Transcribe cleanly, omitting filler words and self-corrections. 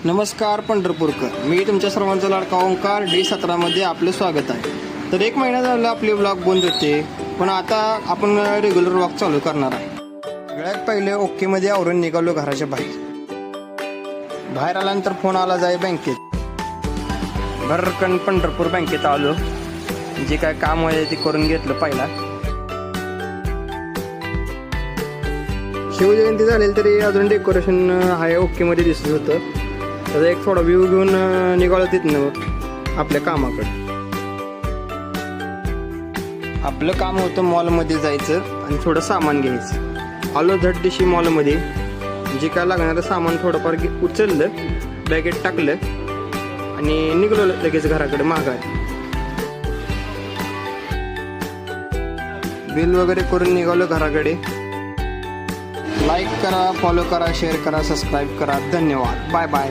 नमस्कार पंढरपूरकर, मी तुमच्या सर्वांचा लाडका ओंकार D17 मध्ये आपलं स्वागत आहे. तर एक महिना झाला आपले ब्लॉग बंद होते, पण आता आपण रेग्युलर ब्लॉग चालू करणार आहे. सगळ्यात पहिले ओके मध्ये आवरून निघालो घराच्या बाहेर आल्यानंतर फोन आला जाय बँकेत. भरकन पंढरपूर बँकेत आलो. जे काय काम आहे ते करून घेतलं. पहिला शिवजयंती झालेली तरी अजून डेकोरेशन आहे ओके मध्ये दिसत होतं. त्याचा एक थोडा व्ह्यू घेऊन निघालो तिथनं आपल्या कामाकडे. आपलं काम होतं मॉलमध्ये जायचं आणि थोडं सामान घ्यायचं. आलो झटदिशी मॉलमध्ये. जे काय लागणारं सामान थोडंफार उचललं, बॅगेत टाकलं आणि निघलो लगेच घराकडे माघारी. बिल वगैरे करून निघालो घराकडे. लाईक करा, फॉलो करा, शेअर करा, सबस्क्राईब करा. धन्यवाद. Bye bye.